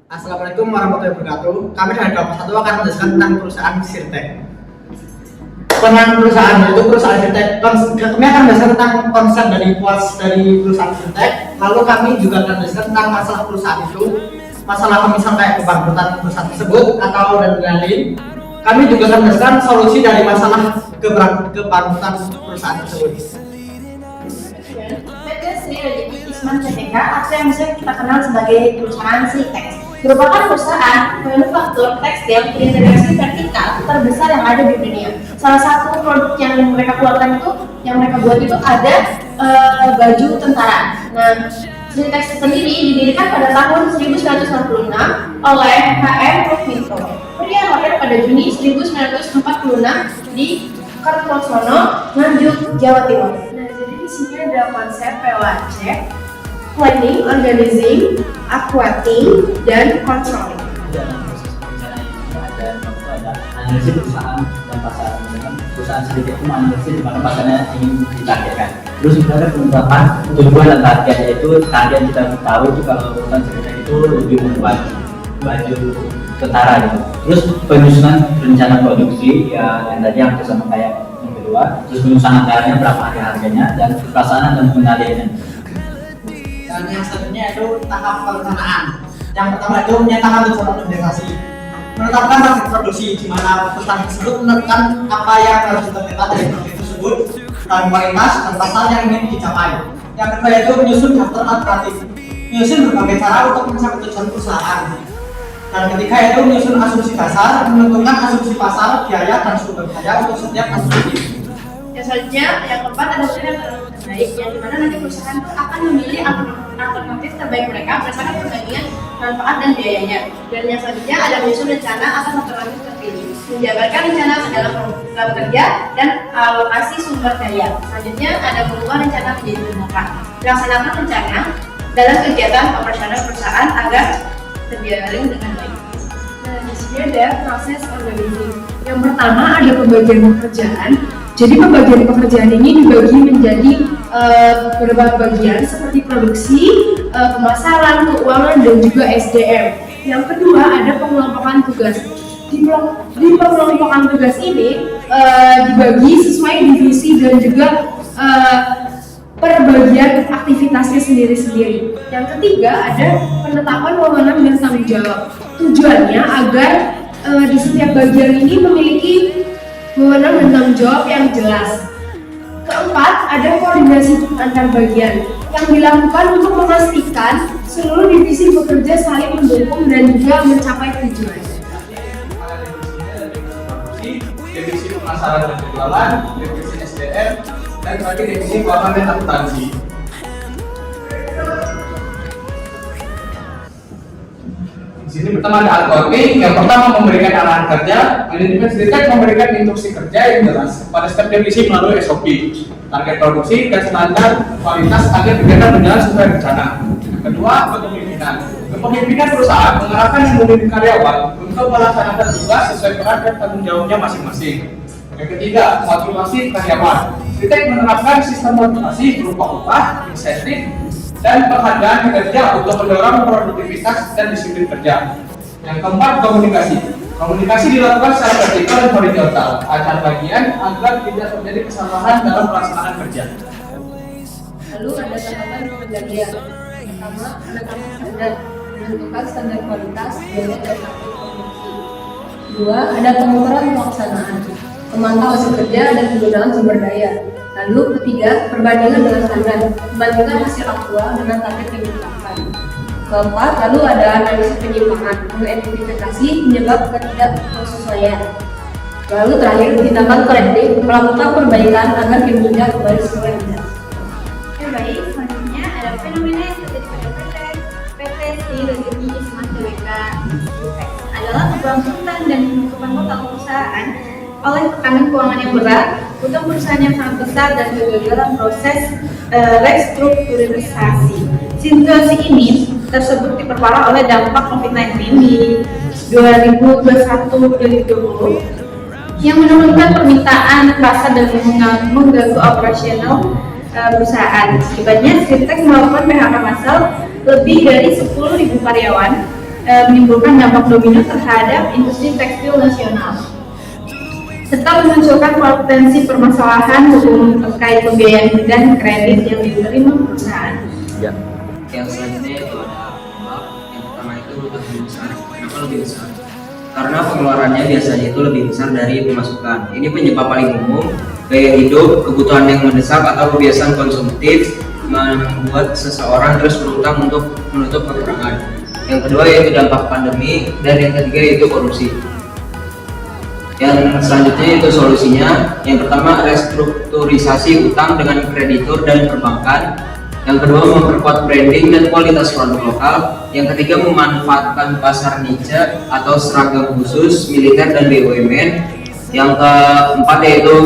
Assalamualaikum warahmatullahi wabarakatuh. Kami dari kelompok 1 akan menjelaskan tentang perusahaan Sirtek. Tentang perusahaan itu perusahaan Sirtek. Kami akan menjelaskan tentang konsep dari perusahaan Sirtek. Lalu kami juga akan menjelaskan tentang masalah perusahaan itu, masalah misal kayak kebangkrutan perusahaan tersebut atau dan lain-lain. Kami juga akan menjelaskan solusi dari masalah kebangkrutan perusahaan tersebut. PT Sri Rejeki Isman Tbk atau yang bisa kita kenal sebagai perusahaan Sritex merupakan perusahaan manufaktur tekstil berintegrasi vertikal terbesar yang ada di dunia. Salah satu produk yang mereka keluarkan itu, yang mereka buat itu ada baju tentara. Nah, Sritex sendiri didirikan pada tahun 1966 oleh HM Rukminto. Dia lahir pada Juni 1946 di Kertosono, Nganjuk, Jawa Timur. Di sini ada konsep POAC, planning, organizing, aquating, dan controlling. Ada analisis perusahaan dan pasar. Misalkan perusahaan Sritex itu menganalisis di mana pasarnya ingin ditargetkan. Terus kita ada penetapan tujuan dan target, yaitu target kita tahu itu kalau perusahaan Sritex itu lebih membuat baju tentara gitu. Terus penyusunan rencana produksi ya yang tadi yang sama kayak yang kedua. Terus penyusunan anggarannya berapa harganya dan pelaksanaan dan pengendaliannya. Dan yang selanjutnya itu tahap perencanaan. Yang pertama itu menyatakan tujuan organisasi, menetapkan target produksi di mana perusahaan tersebut menentukan apa yang harus ditargetkan dari produk tersebut dan kualitas dan pasar yang ingin dicapai. Yang kedua itu menyusun daftar alternatif, menyusun berbagai cara untuk mencapai tujuan perusahaan. Dan ketiga itu menyusun asumsi dasar, menentukan asumsi pasar, biaya dan sumber daya untuk setiap asumsi. Yang selanjutnya, yang keempat ada pilihan terbaik, yang dimana nanti perusahaan itu akan memilih alternatif terbaik mereka berdasarkan perbandingan manfaat dan biayanya. Dan yang selanjutnya ada menyusun rencana atas alternatif terpilih, menjabarkan rencana dalam program kerja dan alokasi sumber daya. Selanjutnya ada mengubah rencana menjadi tindakan, melaksanakan rencana dalam kegiatan operasional perusahaan agar terjalin dengan baik. Nah, di sini ada proses organizing. Yang pertama ada pembagian pekerjaan. Jadi pembagian pekerjaan ini dibagi menjadi beberapa bagian seperti produksi, pemasaran, keuangan, dan juga SDM. Yang kedua ada pengelompokan tugas. Di pengelompokan tugas ini dibagi sesuai divisi dan juga perbagian aktivitasnya sendiri-sendiri. Yang ketiga ada penetapan wewenang dan tanggung jawab. Tujuannya agar di setiap bagian ini memiliki wewenang dan tanggung jawab yang jelas. Keempat, ada koordinasi antar bagian yang dilakukan untuk memastikan seluruh divisi bekerja saling mendukung dan juga mencapai tujuan. Divisi pemasaran dan penjualan, divisi SDM, dan terakhir divisi keuangan dan akuntansi. Di sini pertama ada accounting. Yang pertama memberikan arahan kerja, manajemen Sritex memberikan instruksi kerja yang jelas pada setiap divisi melalui SOP, target produksi dan standar kualitas agar kegiatan berjalan sesuai rencana. Yang kedua, kepemimpinan. Kepemimpinan perusahaan mengarahkan dan membimbing karyawan untuk melaksanakan tugas sesuai peran dan tanggung jawabnya masing-masing. Yang ketiga, motivasi karyawan. Sritex menerapkan sistem motivasi berupa upah, insentif, dan penghargaan kinerja untuk mendorong produktivitas dan disiplin kerja. Yang keempat, komunikasi. Komunikasi dilakukan secara vertikal dan horizontal antar bagian agar tidak terjadi kesalahan dalam pelaksanaan kerja. Lalu ada tahapan pengendalian. Pertama, menetapkan standar, menentukan standar kualitas, biaya dan target produksi. Dua, ada pengukuran pelaksanaan, memantau hasil kerja dan penggunaan sumber daya. Lalu ketiga, perbandingan dengan standar, membandingkan hasil aktual dengan target yang ditetapkan. Keempat, lalu ada analisis penyimpangan, mengidentifikasi penyebab ketidaksesuaian. Lalu terakhir, tindakan korektif, melakukan perbaikan agar kinerja kembali sesuai rencana. Oke, baik, selanjutnya ada fenomena yang terjadi pada PT Sri Rejeki Isman Tbk adalah kebangkrutan dan penutupan total perusahaan oleh tekanan keuangan yang berat, utang perusahaan yang sangat besar, dan kegagalan proses restrukturisasi. Situasi ini tersebut diperparah oleh dampak COVID-19 di 2021-2020 yang menurunkan permintaan pasar dan mengganggu operasional perusahaan. Akibatnya, Sritex melakukan PHK massal lebih dari 10.000 karyawan menimbulkan dampak domino terhadap industri tekstil nasional, serta memunculkan potensi permasalahan hukum terkait pembiayaan dan kredit yang diterima perusahaan. Ya. Yang selanjutnya itu ada dampak. Yang pertama itu lebih besar. Kenapa lebih besar? Karena pengeluarannya biasanya itu lebih besar dari pemasukan. Ini penyebab paling umum. Gaya hidup, kebutuhan yang mendesak atau kebiasaan konsumtif membuat seseorang terus berutang untuk menutup kekurangan. Yang kedua yaitu dampak pandemi, dan yang ketiga yaitu korupsi. Yang selanjutnya itu solusinya. Yang pertama restrukturisasi utang dengan kreditur dan perbankan. Yang kedua memperkuat branding dan kualitas produk lokal. Yang ketiga memanfaatkan pasar niche atau seragam khusus militer dan BUMN. Yang keempat yaitu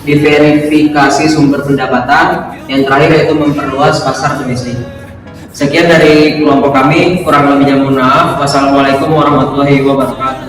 diverifikasi sumber pendapatan. Yang terakhir yaitu memperluas pasar domestik. Sekian dari kelompok kami, kurang lebihnya mohon maaf. Wassalamualaikum warahmatullahi wabarakatuh.